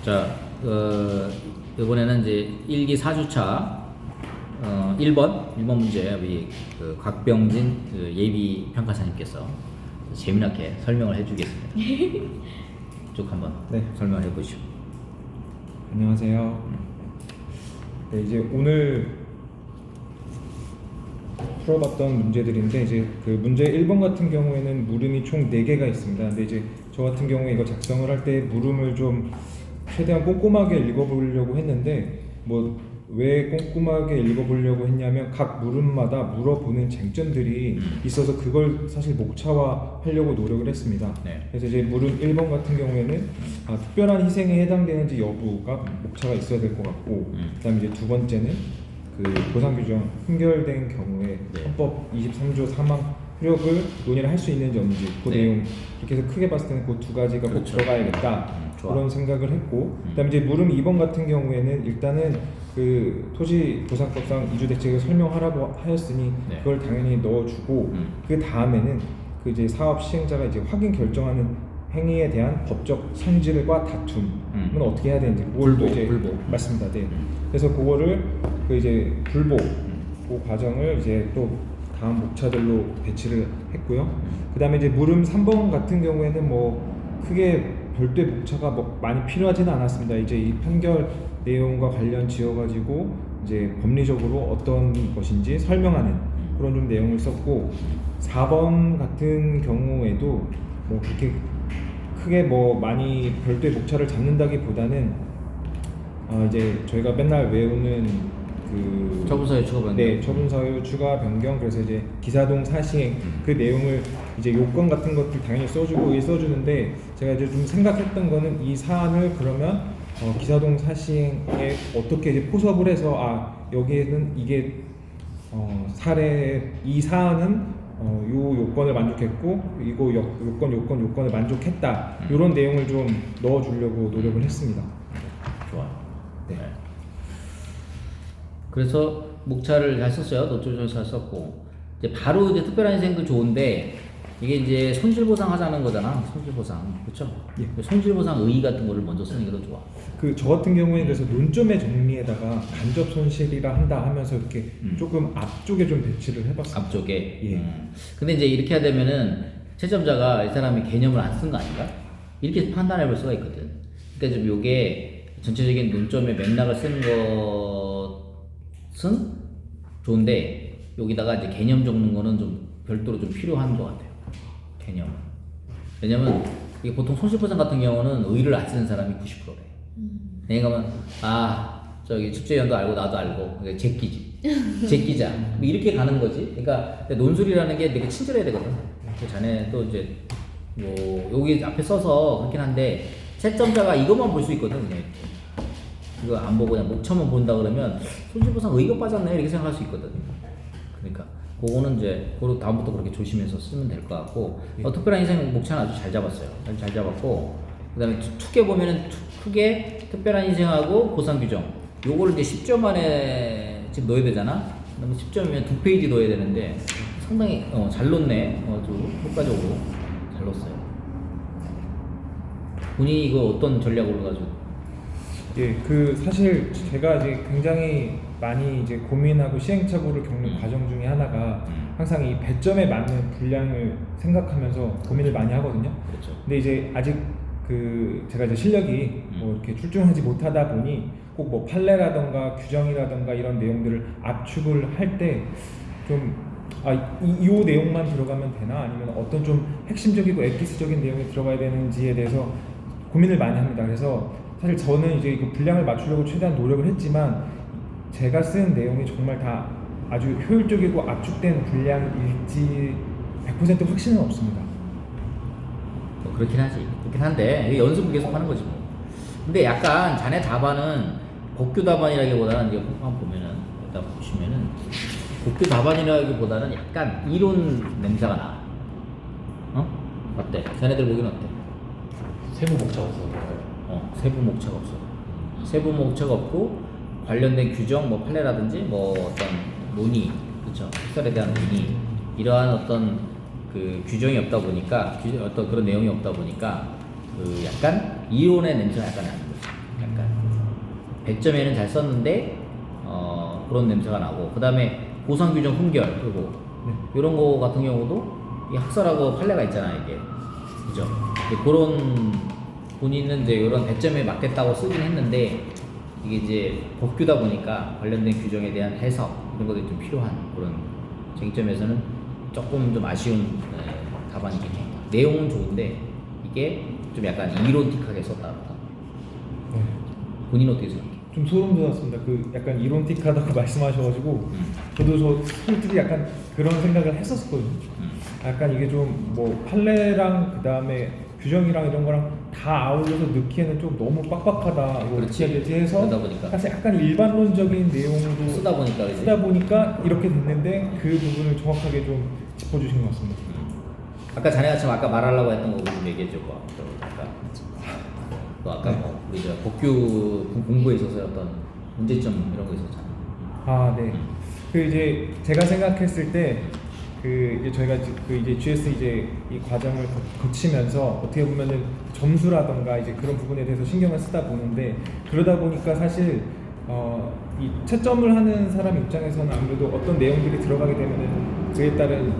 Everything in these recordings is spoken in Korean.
자, 이번에는 이제 1기 4주차 1번 문제 우리 그 곽병진 그 예비 평가사님께서 재미나게 설명을 해주겠습니다. 쭉 한번 설명해 보시죠. 안녕하세요. 네, 이제 오늘 풀어봤던 문제들인데 이제 그 문제 1번 같은 경우에는 물음이 총 4개가 있습니다. 근데 이제 저 같은 경우에 이거 작성을 할 때 물음을 좀 최대한 꼼꼼하게 읽어보려고 했는데 뭐 왜 꼼꼼하게 읽어보려고 했냐면 각 물음마다 물어보는 쟁점들이 있어서 그걸 사실 목차화하려고 노력을 했습니다. 네. 그래서 이제 물음 1번 같은 경우에는 특별한 희생에 해당되는지 여부가 목차가 있어야 될 것 같고 그다음에 이제 두 번째는 그 보상 규정 흠결된 경우에 헌법 23조 사망 효력을 논의를 할 수 있는지 없는지 그 내용 이렇게 해서 크게 봤을 때는 그 두 가지가 꼭 들어가야겠다 그런 생각을 했고 그다음에 이제 물음 2번 같은 경우에는 일단은 그 토지보상법상 이주대책을 설명하라고 하였으니 그걸 당연히 넣어주고 그 다음에는 그 이제 사업 시행자가 이제 확인 결정하는 행위에 대한 법적 성질과 다툼은 어떻게 해야 되는지 그걸도 이제 맞습니다. 네. 그래서 그거를 그 이제 불복 그 과정을 이제 또 다음 목차들로 배치를 했고요. 그다음에 이제 물음 3번 같은 경우에는 뭐 크게 별도의 목차가 뭐 많이 필요하지는 않았습니다. 이제 이 판결 내용과 관련 지어가지고 이제 법리적으로 어떤 것인지 설명하는 그런 좀 내용을 썼고 4번 같은 경우에도 뭐 그렇게 크게 뭐 많이 별도의 목차를 잡는다기보다는 이제 저희가 맨날 외우는 그 처분사유 추가 변경. 네, 처분사유 추가 변경. 그래서 이제 기사동 사시행 그 내용을 이제 요건 같은 것들 당연히 써주는데 제가 이제 좀 생각했던 거는 이 사안을 그러면 기사동 사시행에 어떻게 이제 포섭을 해서 여기에는 이게 사례 이 사안은 요 요건을 만족했고 이거 요건을 만족했다 이런 내용을 좀 넣어주려고 노력을 했습니다. 좋아. 네. 그래서 목차를 잘 썼어요. 노조를 잘 썼고 이제 바로 이제 특별한 희생도 좋은데 이게 이제 손실보상 하자는 거잖아. 손실보상 그렇죠? 예. 손실보상 의의 같은 거를 먼저 쓰는 게 더 좋아. 그 저 같은 경우에는 그래서 논점의 정리에다가 간접 손실이라 한다 하면서 이렇게 조금 앞쪽에 좀 배치를 해봤어요. 앞쪽에. 예. 근데 이제 이렇게 하려면은 채점자가 이 사람이 개념을 안 쓴 거 아닌가? 이렇게 판단해 볼 수가 있거든. 그러니까 좀 요게 전체적인 논점의 맥락을 쓰는 것은 좋은데 여기다가 이제 개념 적는 거는 좀 별도로 좀 필요한 것 같아요. 개념. 왜냐면 이게 보통 손실보상 같은 경우는 의의를 안 쓰는 사람이 90%래. 왜냐면 저기 축제위원도 알고 나도 알고 제끼자 뭐 이렇게 가는 거지. 그러니까 논술이라는 게 되게 친절해야 되거든. 자네도 이제 뭐 여기 앞에 써서 그렇긴 한데 채점자가 이것만 볼 수 있거든. 그냥 이거 안 보고 그냥 목차만 본다 그러면 손실보상 의의가 빠졌네 이렇게 생각할 수 있거든. 그러니까 그거는 이제 다음부터 그렇게 조심해서 쓰면 될 것 같고 특별한 희생 목차는 아주 잘 잡았어요. 잘 잡았고 그다음에 툭에 보면은 크게 특별한 희생하고 보상 규정 요거를 이제 10점 안에 지금 넣어야 되잖아. 그러면 10점이면 2페이지 넣어야 되는데 상당히 잘 넣네. 좀 효과적으로 잘 넣었어요. 본인이 이거 어떤 전략으로 가지고? 예, 그 사실 제가 이제 굉장히 많이 이제 고민하고 시행착오를 겪는 과정 중에 하나가 항상 이 배점에 맞는 분량을 생각하면서 고민을 많이 하거든요. 그렇죠. 근데 이제 아직 그 제가 이제 실력이 뭐 이렇게 출중하지 못하다 보니 꼭 뭐 판례라던가 규정이라던가 이런 내용들을 압축을 할 때 좀 이 내용만 들어가면 되나 아니면 어떤 좀 핵심적이고 엑기스적인 내용이 들어가야 되는지에 대해서 고민을 많이 합니다. 그래서 사실 저는 이제 그 분량을 맞추려고 최대한 노력을 했지만 제가 쓴 내용이 정말 다 아주 효율적이고 압축된 분량일지 100% 확신은 없습니다. 그렇긴 하지. 그렇긴 한데 연습을 계속 하는 거지 뭐. 근데 약간 자네 답안은 법규 답안이라기보다는 이제 한번 보면은 일단 보시면은 법규 답안이라기보다는 약간 이론 냄새가 나. 어때? 자네들 보기는 어때? 세부 목차가 없어서 세부 목차가 없어. 세부 목차가 없고 관련된 규정, 뭐 판례라든지 뭐 어떤 논의, 그렇죠? 식설에 대한 논의 이러한 어떤 그 규정이 없다 보니까 어떤 그런 내용이 없다 보니까 그 약간 이론의 냄새가 약간 나는 거죠. 그러니까 배점에는 잘 썼는데 그런 냄새가 나고, 그 다음에 보상 규정 훈결 그리고 이런 거 같은 경우도 이 학설하고 판례가 있잖아 이게, 그죠? 이제 그런 본인은 이제 이런 배점에 맞겠다고 쓰긴 했는데 이게 이제 법규다 보니까 관련된 규정에 대한 해석 이런 것들이 좀 필요한 그런 쟁점에서는 조금 좀 아쉬운 답안이긴 해. 내용은 좋은데 이게 좀 약간 이론틱하게 썼다. 네. 본인 어떻게 생각해? 좀 소름 돋았습니다. 그 약간 이론틱하다고 말씀하셔가지고 저도 솔직히 약간 그런 생각을 했었거든요. 약간 이게 좀 뭐 판례랑 그 다음에 규정이랑 이런 거랑 다 아울러서 넣기에는 좀 너무 빡빡하다. 뭐 그렇지. 어떻게 되지 해서 그러다 보니까. 사실 약간 일반론적인 내용으로 쓰다 보니까 이제. 쓰다 보니까 이렇게 됐는데 그 부분을 정확하게 좀 짚어주신 것 같습니다. 아까 자네가 지금 아까 말하려고 했던 거 좀 얘기해 줘 봐. 또 아까 네. 뭐 우리 저 법규 공부에 있어서 어떤 문제점 이런 거 있었잖아. 아, 네. 그 이제 제가 생각했을 때 그 이제 저희가 그 이제 GS 이제 이 과정을 거치면서 어떻게 보면은 점수라던가 이제 그런 부분에 대해서 신경을 쓰다 보는데, 그러다 보니까 사실 이 채점을 하는 사람 입장에서는 아무래도 어떤 내용들이 들어가게 되면은 그에 따른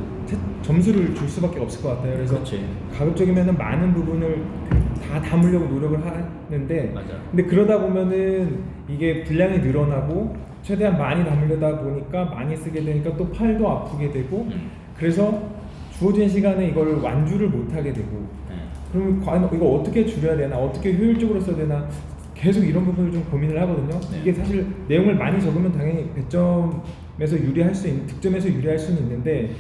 점수를 줄 수밖에 없을 것 같아요. 그래서 그렇지. 가급적이면은 많은 부분을 다 담으려고 노력을 하는데, 맞아. 근데 그러다 보면은 이게 분량이 늘어나고 최대한 많이 담으려다 보니까 많이 쓰게 되니까 또 팔도 아프게 되고, 그래서 주어진 시간에 이걸 완주를 못 하게 되고, 그러면 과연 이거 어떻게 줄여야 되나, 어떻게 효율적으로 써야 되나, 계속 이런 부분을 좀 고민을 하거든요. 네. 이게 사실 내용을 많이 적으면 당연히 배점에서 유리할 수 있는, 득점에서 유리할 수는 있는데,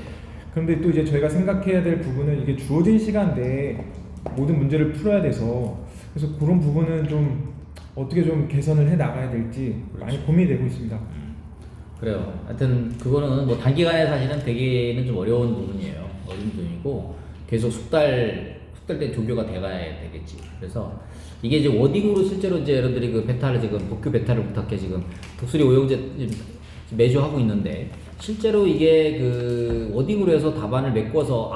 그런데 또 이제 저희가 생각해야 될 부분은 이게 주어진 시간 내에 모든 문제를 풀어야 돼서, 그래서 그런 부분은 좀 어떻게 좀 개선을 해 나가야 될지 많이 고민이 되고 있습니다. 그래요. 하여튼 그거는 뭐 단기간에 사실은 되기는 좀 어려운 부분이에요. 어려운 부분이고 계속 숙달된 조교가 돼가야 되겠지. 그래서 이게 이제 워딩으로 실제로 이제 여러분들이 그 베타를 지금 법규 베타를 부탁해 지금 독수리 오영재 매주 하고 있는데, 실제로 이게 그 워딩으로 해서 답안을 메꿔서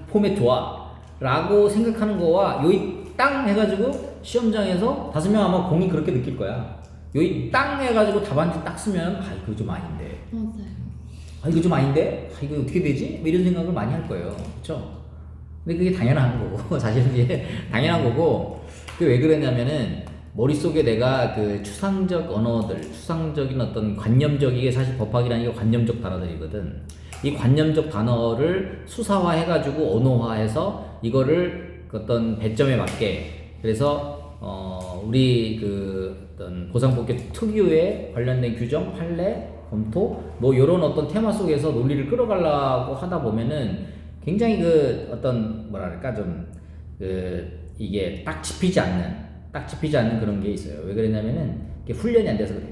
포맷 좋아 라고 생각하는 거와 여기 땅 해가지고 시험장에서 5명 아마 공이 그렇게 느낄 거야. 여기 땅 해가지고 답안지 딱 쓰면 이거 좀 아닌데, 맞아요. 이거 좀 아닌데, 이거 어떻게 되지? 뭐 이런 생각을 많이 할 거예요. 그렇죠? 근데 그게 당연한 거고 사실은 이게 당연한 거고, 그게 왜 그러냐면은 머릿속에 내가 그 추상적 언어들, 추상적인 어떤 관념적이게, 사실 법학이라는 게 관념적 단어들이거든. 이 관념적 단어를 수사화 해가지고 언어화해서 이거를 어떤 배점에 맞게, 그래서 우리 그 어떤 보상법규 특유의 관련된 규정, 판례, 검토 뭐 이런 어떤 테마 속에서 논리를 끌어가려고 하다 보면은 굉장히 그 어떤 뭐랄까 좀 이게 딱 집히지 않는 그런 게 있어요. 왜 그러냐면은 이게 훈련이 안 돼서 그래요.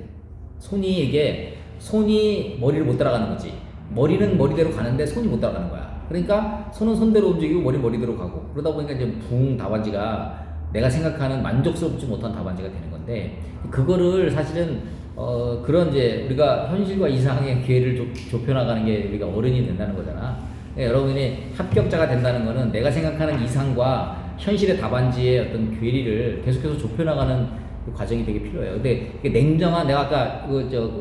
손이 머리를 못 따라가는 거지. 머리는 머리대로 가는데 손이 못 따라가는 거야. 그러니까 손은 손대로 움직이고 머리는 머리대로 가고, 그러다 보니까 이제 답안지가 내가 생각하는 만족스럽지 못한 답안지가 되는 건데, 그거를 사실은 그런 이제 우리가 현실과 이상의 기회를 좁혀 나가는 게 우리가 어른이 된다는 거잖아. 여러분이 합격자가 된다는 거는 내가 생각하는 이상과 현실의 답안지의 어떤 괴리를 계속해서 좁혀 나가는 그 과정이 되게 필요해요. 근데 냉정한, 내가 아까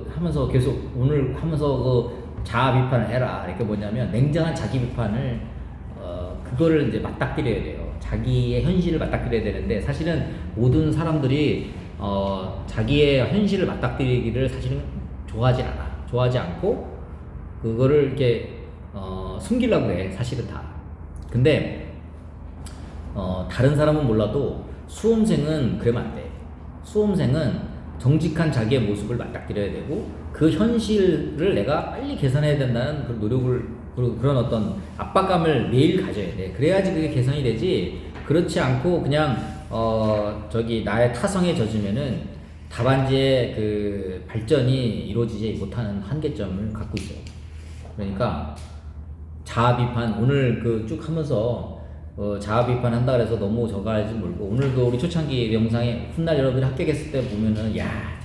하면서 계속 오늘 하면서 자아 비판을 해라. 이렇게 뭐냐면 냉정한 자기 비판을 그거를 이제 맞닥뜨려야 돼요. 자기의 현실을 맞닥뜨려야 되는데, 사실은 모든 사람들이 자기의 현실을 맞닥뜨리기를 사실은 좋아하지 않고 그거를 이렇게 숨기려고 해, 사실은 다. 근데 다른 사람은 몰라도 수험생은 그러면 안 돼. 수험생은 정직한 자기의 모습을 맞닥뜨려야 되고, 그 현실을 내가 빨리 개선해야 된다는 그 노력을, 그런 어떤 압박감을 매일 가져야 돼. 그래야지 그게 개선이 되지. 그렇지 않고 그냥 나의 타성에 젖으면은 답안지의 그 발전이 이루어지지 못하는 한계점을 갖고 있어요. 그러니까 자아 비판, 오늘 쭉 하면서 자아 비판 한다 그래서 너무 저거 하지 말고, 오늘도 우리 초창기 영상에 훗날 여러분이 합격했을 때 보면은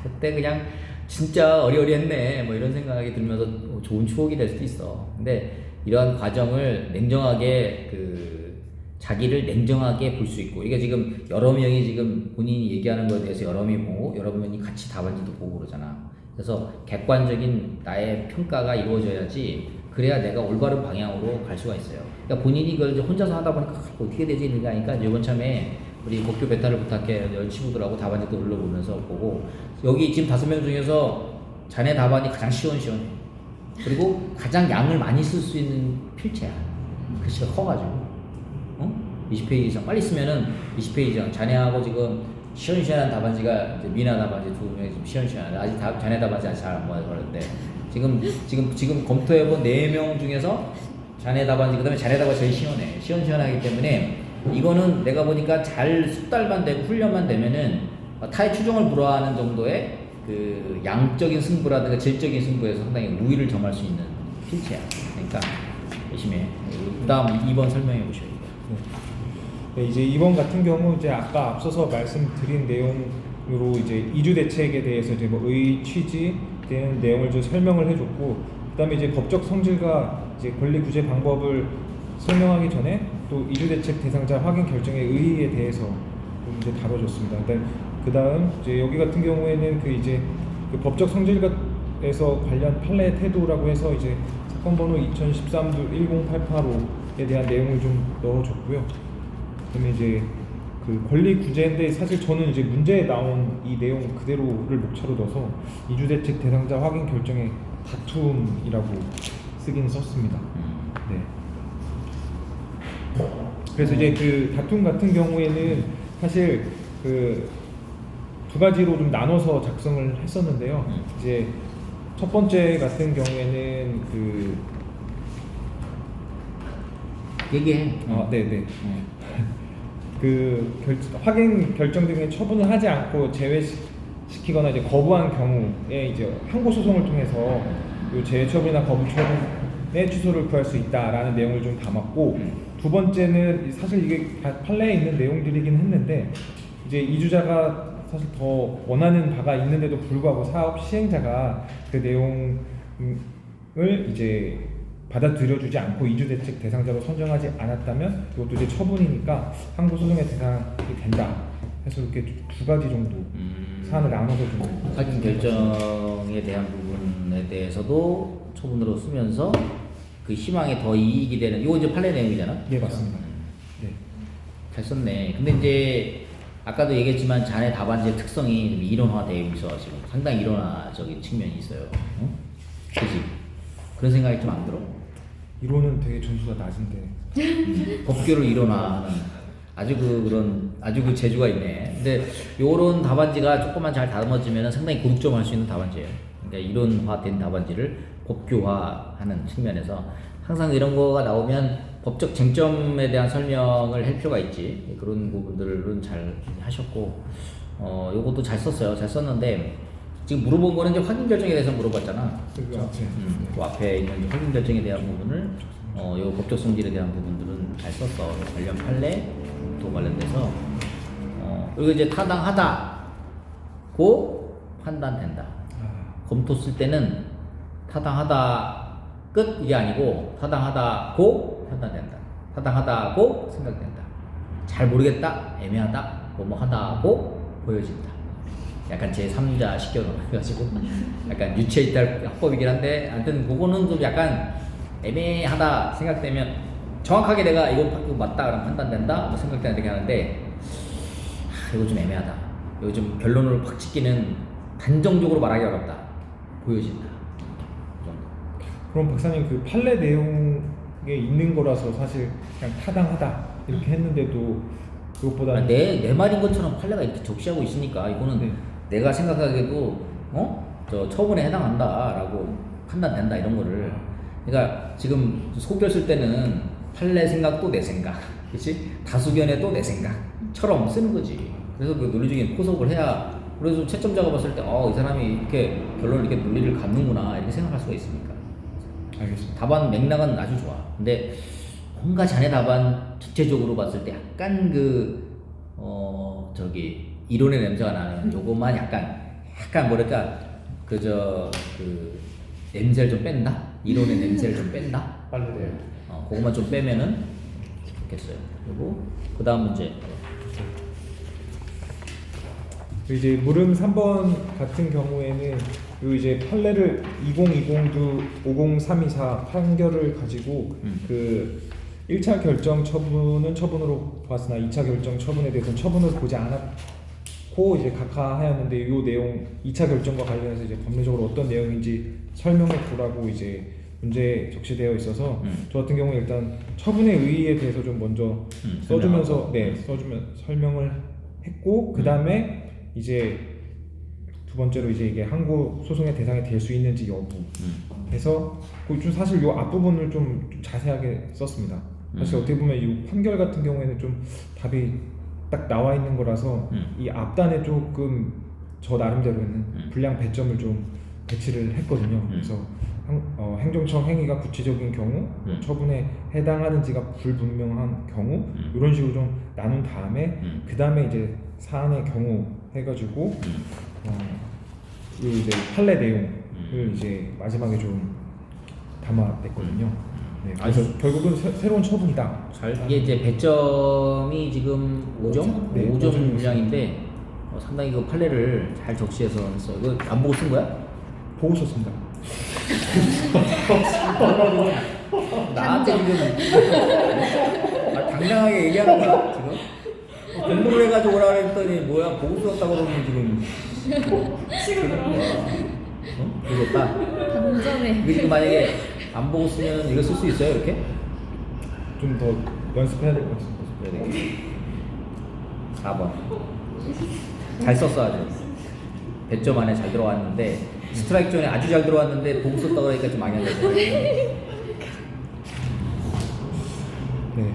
저때 그냥 진짜 어리어리했네 뭐 이런 생각이 들면서 좋은 추억이 될 수도 있어. 근데 이러한 과정을 냉정하게 자기를 냉정하게 볼 수 있고 이게 지금 여러 명이 지금 본인이 얘기하는 거에 대해서 여러 명이 보고 여러 명이 같이 답안지도 보고 그러잖아. 그래서 객관적인 나의 평가가 이루어져야지 그래야 내가 올바른 방향으로 갈 수가 있어요. 그러니까 본인이 그걸 이제 혼자서 하다 보니까 어떻게 되지 이런 게 아니까 이번 참에 우리 목표 베타를 부탁해 친구들하고 답안지도 올려보면서 보고 여기 지금 5명 중에서 자네 답안이 가장 시원시원해. 그리고 가장 양을 많이 쓸 수 있는 필체야. 글씨가 커가지고 20페이지 이상 빨리 쓰면은 20페이지 이상 자네하고 지금 시원시원한 답안지가 이제 미나 답안지 2명이 좀 시원시원한데 아직 자네 답안지 아직 잘 안 보여서 그런데 지금 검토해본 4명 중에서 자네 답안지 그다음에 자네 답안지 제일 시원시원하기 때문에 이거는 내가 보니까 잘 숙달만 되고 훈련만 되면은 타의 추종을 불허하는 정도의 그 양적인 승부라든가 질적인 승부에서 상당히 우위를 점할 수 있는 필체야. 그러니까 열심히 해. 그다음 2번 설명해 보셔요. 네, 이제 2번 같은 경우 이제 아까 앞서서 말씀드린 내용으로 이제 이주 대책에 대해서 이제 뭐 취지 된 내용을 좀 설명을 해줬고, 그다음에 이제 법적 성질과 이제 권리 구제 방법을 설명하기 전에 또 이주 대책 대상자 확인 결정의 의의에 대해서 좀 이제 다뤄줬습니다. 그다음 이제 여기 같은 경우에는 그 이제 그 법적 성질에서 관련 판례 태도라고 해서 이제 사건 번호 2013-10885에 대한 내용을 좀 넣어줬고요. 그다음에 이제 그 권리 구제인데 사실 저는 이제 문제에 나온 이 내용 그대로를 목차로 둬서 이주대책 대상자 확인 결정의 다툼이라고 쓰긴 썼습니다. 네. 그래서 이제 그 다툼 같은 경우에는 사실 그 2가지로 좀 나눠서 작성을 했었는데요. 이제 첫 번째 같은 경우에는 그 얘기해. 네네. 그 확인 결정 등의 처분을 하지 않고 제외시키거나 이제 거부한 경우에 이제 항고 소송을 통해서 요 제외 처분이나 거부 처분의 취소를 구할 수 있다라는 내용을 좀 담았고, 두 번째는 사실 이게 다 판례에 있는 내용들이긴 했는데 이제 이주자가 사실 더 원하는 바가 있는데도 불구하고 사업 시행자가 그 내용을 이제 받아들여주지 않고 이주대책 대상자로 선정하지 않았다면 이것도 이제 처분이니까 항고소송의 대상이 된다 해서 이렇게 2가지 정도 사안을 나눠서 좀 확인 결정에 대한 부분에 대해서도 처분으로 쓰면서 그 희망에 더 이익이 되는 이거 이제 판례 내용이잖아. 네, 맞습니다. 네. 잘 썼네. 근데 이제 아까도 얘기했지만 자네 답안지의 특성이 좀 이론화되어 있어 지금 상당히 이론화적인 측면이 있어요. 응? 그지? 그런 생각이 좀 안 들어? 이론은 되게 점수가 낮은데 법규를 이론화하는 아주 그 재주가 있네. 근데 요런 답안지가 조금만 잘 다듬어지면 상당히 고득점할 수 있는 답안지예요. 그러니까 이론화된 답안지를 법규화하는 측면에서 항상 이런 거가 나오면 법적 쟁점에 대한 설명을 할 필요가 있지. 그런 부분들은 잘 하셨고, 요것도 잘 썼어요. 잘 썼는데 지금 물어본 거는 이제 확인 결정에 대해서 물어봤잖아. 그 앞에 그 앞에 있는 확인 결정에 대한 부분을 요 법적 성질에 대한 부분들은 잘 썼어. 관련 판례 또 관련돼서 그리고 이제 타당하다고 판단된다. 검토 쓸 때는 타당하다 끝 이게 아니고 타당하다고 판단된다. 타당하다고 생각된다. 잘 모르겠다, 애매하다, 뭐뭐 하다고 보여진다. 약간 제3자 시켜가지고 약간 유체 이탈 합법이긴 한데 아무튼 그거는 좀 약간 애매하다 생각되면 정확하게 내가 이거 맞다 그럼 판단된다 뭐 생각되는 되게 하는데 이거 좀 애매하다. 이거 좀 결론을 확 짓기는 단정적으로 말하기 어렵다. 보여진다. 그 정도. 그럼 박사님 그 판례 내용에 있는 거라서 사실 그냥 타당하다 이렇게 했는데도 그것보다 내 말인 것처럼 판례가 이렇게 적시하고 있으니까 이거는 네. 내가 생각하기에도 저 처분에 해당한다라고 판단된다 이런 거를. 그러니까 지금 소결 쓸 때는 판례 생각도 내 생각, 그렇지? 다수견에도 내 생각처럼 쓰는 거지. 그래서 그 논리적인 포석을 해야 그래서 채점자가 봤을 때 이 사람이 이렇게 결론을 이렇게 논리를 갖는구나 이렇게 생각할 수가 있으니까. 알겠습니다. 답안 맥락은 아주 좋아. 근데 뭔가 자네 답안 전체적으로 봤을 때 약간 이론의 냄새가 나는 요것만 약간 뭐랄까 냄새를 좀 뺀다? 이론의 냄새를 좀 뺀다? 빨래돼요. 그것만 좀 빼면은 이렇게 했어요. 그리고 그 다음 문제. 이제 물음 3번 같은 경우에는 요 이제 판례를 2020도 50324 판결을 가지고 그 1차 결정 처분은 처분으로 보았으나 2차 결정 처분에 대해서는 처분을 보지 않았고 이제 각하하였는데 요 내용 2차 결정과 관련해서 이제 법률적으로 어떤 내용인지 설명해 보라고 이제 문제에 적시되어 있어서 저 같은 경우에 일단 처분의 의의에 대해서 좀 먼저 써주면서 써주면 설명을 했고 그 다음에 이제 두 번째로 이제 이게 항고 소송의 대상이 될 수 있는지 여부 해서 좀 사실 요 앞부분을 좀 자세하게 썼습니다. 사실 어떻게 보면 이 판결 같은 경우에는 좀 답이 딱 나와 있는 거라서 이 앞단에 조금 저 나름대로는 분량 배점을 좀 배치를 했거든요. 그래서 행정처 행위가 구체적인 경우, 처분에 해당하는지가 불분명한 경우 이런 식으로 좀 나눈 다음에 그 다음에 이제 사안의 경우 해가지고 이 이제 판례 내용을 이제 마지막에 좀 담아냈거든요. 네, 그래서 결국은 새로운 처분이다. 이게 이제 배점이 지금 5점? 네, 5점 5점 분량인데 상당히 그 판례를 잘 적시해서 했어. 이거 안 보고 쓴 거야? 보고 썼습니다. 나한테 지금 당당하게 얘기하는 거야 지금? 공부를 해가지고 오라 그랬더니 뭐야 보고 썼다고 그러면 지금 이거다. 당점에 이거 지금 만약에 안 보고 쓰면 이거 쓸 수 있어요 이렇게? 좀 더 연습해야 될 것 같습니다. 그래야 되겠지. 4번 잘 썼어 아주. 배점 안에 잘 들어왔는데 스트라이크 존에 아주 잘 들어왔는데 보고 썼다고 하니까 좀 망했네. 네.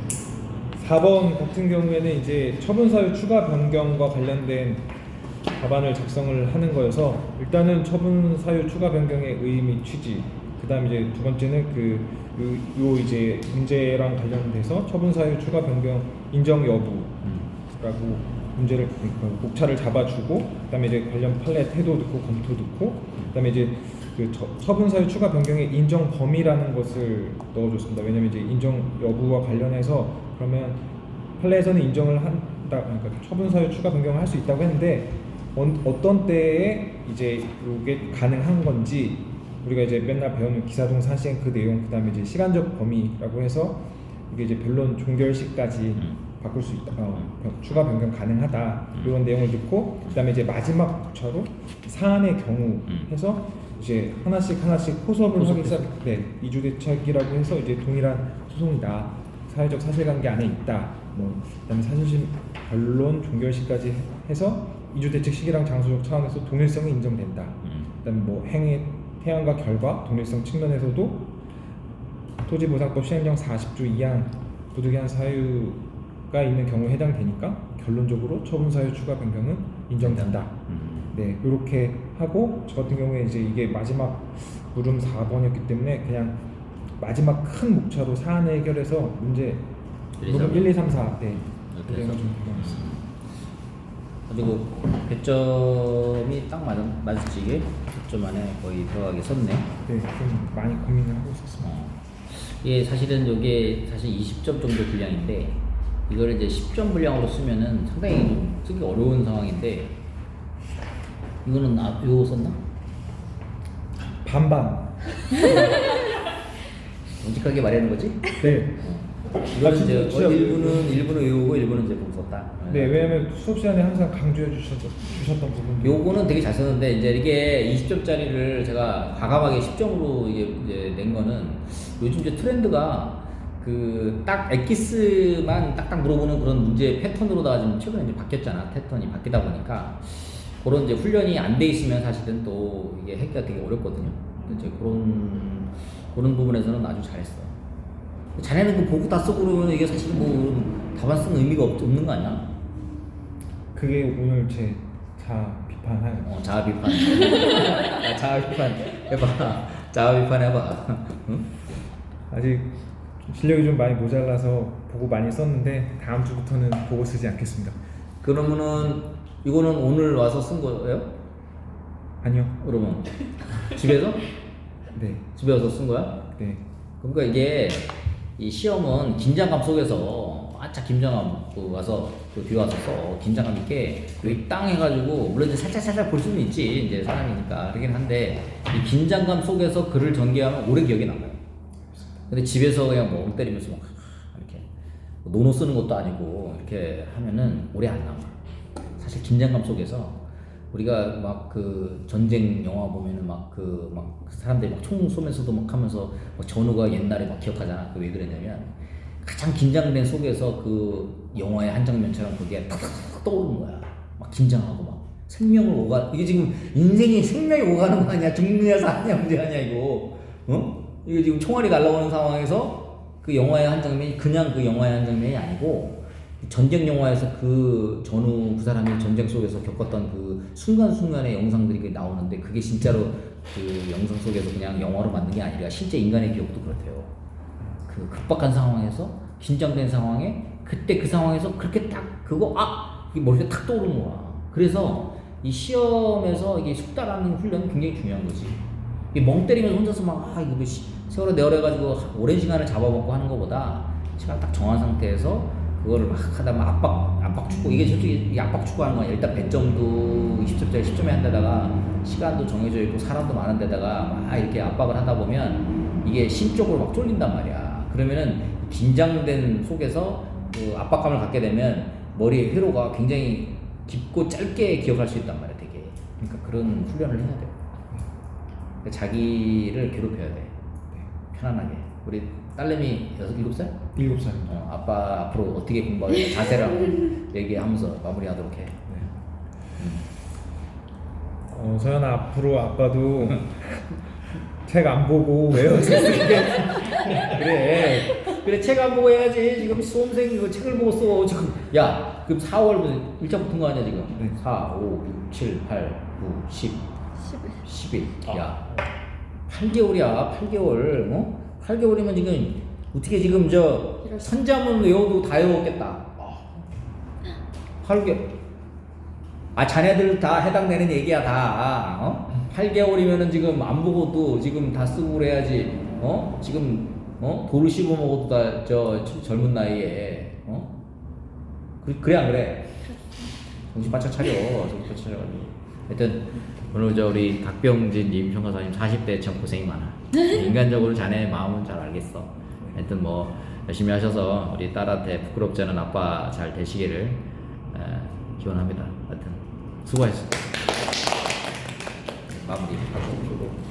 4번 같은 경우에는 이제 처분 사유 추가 변경과 관련된 답안을 작성을 하는 거여서 일단은 처분 사유 추가 변경의 의의 및 취지, 그다음 이제 두 번째는 요 이제 문제랑 관련돼서 처분 사유 추가 변경 인정 여부라고 문제를 목차를 잡아주고 그다음에 이제 관련 판례 태도 듣고 검토 듣고 그다음에 이제 그 처분 사유 추가 변경의 인정 범위라는 것을 넣어줬습니다. 왜냐면 이제 인정 여부와 관련해서 그러면 판례에서는 인정을 한다, 그러니까 처분 사유 추가 변경을 할 수 있다고 했는데 어떤 때에 이제 이게 가능한 건지 우리가 이제 맨날 배우는 기사동 사시행 그 내용 그다음에 이제 시간적 범위라고 해서 이게 이제 변론 종결시까지 바꿀 수 있다, 추가 변경 가능하다 이런 내용을 듣고 그다음에 이제 마지막 부차로 사안의 경우 해서 이제 하나씩 포섭을 하기 시작. 네, 이주대책이라고 해서 이제 동일한 소송이다, 사회적 사실관계 안에 있다, 뭐 그다음에 사실심 변론 종결시까지 해서 이주대책 시기랑 장소적 차원에서 동일성이 인정된다. 그다음에 뭐 행위 태양과 결과 동일성 측면에서도 토지보상법 시행령 40조 2항 부득이한 사유가 있는 경우에 해당되니까 결론적으로 처분 사유 추가 변경은 인정된다. 네, 이렇게 하고 저 같은 경우에 이제 이게 마지막 물음 4번이었기 때문에 그냥 마지막 큰 목차로 사안을 해결해서 문제 물음 1, 2, 3, 4 네, 그 내용을 좀 변경했습니다. 그리고 배점이 딱 맞을지게 배점 안에 거의 들어가게 썼네. 네, 좀 많이 고민을 하고 있었습니다. 이게 사실은 이게 사실 20점 정도 분량인데 이걸 이제 10점 분량으로 쓰면은 상당히 좀 쓰기 어려운 상황인데 이거는 이거 썼나? 반반. 정직하게 말하는 거지? 네. 이거는 이제 진짜 일부는 외우고 일부는 이제 보고 썼다. 네, 왜냐면 수업 시간에 항상 강조해 주셨던 부분. 요거는 되게 잘 썼는데 이제 이게 20점짜리를 제가 과감하게 10점으로 이제 낸 거는 요즘 이제 트렌드가 그 딱 엑기스만 딱딱 물어보는 그런 문제 패턴으로다가 지금 최근에 이제 바뀌었잖아. 패턴이 바뀌다 보니까 그런 이제 훈련이 안 돼 있으면 사실은 또 이게 하기가 되게 어렵거든요. 이제 그런 부분에서는 아주 잘했어. 자네는 그 보고 다 쓰고 그러면 이게 사실 뭐 답안 쓰는 의미가 없는 거 아니야? 그게 오늘 제 자아 비판할. 자아 비판. 자아 비판 해봐. 자아 비판 해봐. 응? 아직 실력이 좀 많이 모자라서 보고 많이 썼는데 다음 주부터는 보고 쓰지 않겠습니다. 그러면은 이거는 오늘 와서 쓴 거예요? 아니요. 그러면 집에서? 네. 집에 와서 쓴 거야? 네. 그러니까 이게 이 시험은 긴장감 속에서 바짝 김장하고 그 와서 그 뒤에 와서 써 긴장감 있게 여기 땅 해가지고 물론 이제 살짝 볼 수는 있지 이제 사람이니까 그러긴 한데 이 긴장감 속에서 글을 전개하면 오래 기억에 남아요. 근데 집에서 그냥 멍 때리면서 막 이렇게 노노 쓰는 것도 아니고 이렇게 하면은 오래 안 남아. 사실 긴장감 속에서 우리가 막 그 전쟁 영화 보면은 막 사람들이 막 총 쏘면서도 막 하면서 막 전우가 옛날에 막 기억하잖아. 그 왜 그랬냐면 가장 긴장된 속에서 그 영화의 한 장면처럼 그게 탁탁 떠오르는 거야. 막 긴장하고 막 생명을 오가 이게 지금 인생이 생명이 오가는 거 아니야? 죽느냐 사느냐 문제 아니야 이거? 어? 이게 지금 총알이 날아오는 상황에서 그 영화의 한 장면이 그냥 그 영화의 한 장면이 아니고 전쟁 영화에서 그 전후 그 사람이 전쟁 속에서 겪었던 그 순간순간의 영상들이 나오는데 그게 진짜로 그 영상 속에서 그냥 영화로 만든 게 아니라 실제 인간의 기억도 그렇대요. 그 급박한 상황에서 긴장된 상황에 그때 그 상황에서 그렇게 딱 그거 이게 머리에 탁 떠오르는 거야. 그래서 이 시험에서 이게 숙달하는 훈련은 굉장히 중요한 거지. 이게 멍 때리면서 혼자서 막 이거 뭐 세월호 내어래가지고 오랜 시간을 잡아먹고 하는 것보다 시간 딱 정한 상태에서 그거를 막 하다 보면 압박 축구 이게 솔직히 이 압박 축구 하는 거야. 일단 배점도 20점짜리 10점에 한 데다가 시간도 정해져 있고 사람도 많은 데다가 막 이렇게 압박을 하다 보면 이게 심적으로 막 쫄린단 말이야. 그러면은 긴장된 속에서 그 압박감을 갖게 되면 머리의 회로가 굉장히 깊고 짧게 기억할 수 있단 말이야 되게. 그러니까 그런 훈련을 해야 돼요. 그러니까 자기를 괴롭혀야 돼. 편안하게. 우리 딸내미 7살? 7살입니다. 아빠 앞으로 어떻게 공부하겠냐 자세를 한번 얘기하면서 마무리하도록 해. 서연아 앞으로 아빠도 책 안 보고 외워졌으니까 그래 책 안 보고 해야지. 지금 수험생 이거 책을 보고 써 지금. 야 그럼 4월 1차 붙은 거 아니야 지금? 네. 4, 5, 6, 7, 8, 9, 10, 11. 야 8개월이야 8개월. 8개월이면 지금 어떻게 지금 저 선자문 외워도 다 외웠겠다. 8개월. 자네들 다 해당되는 얘기야 다. 8개월이면은 지금 안 보고도 지금 다 쓰고 그래야지. 지금 돌을 씹어 먹어도 다 저 젊은 나이에. 그래 안 그래? 정신 바짝 차려. 정신 바짝 차려가지고. 하여튼 오늘 우리 박병진 임평가사님 40대 참 고생이 많아. 인간적으로 자네 마음은 잘 알겠어. 하여튼 뭐 열심히 하셔서 우리 딸한테 부끄럽지 않은 아빠 잘 되시기를 기원합니다. 하여튼 수고하셨습니다. 마무리 하고.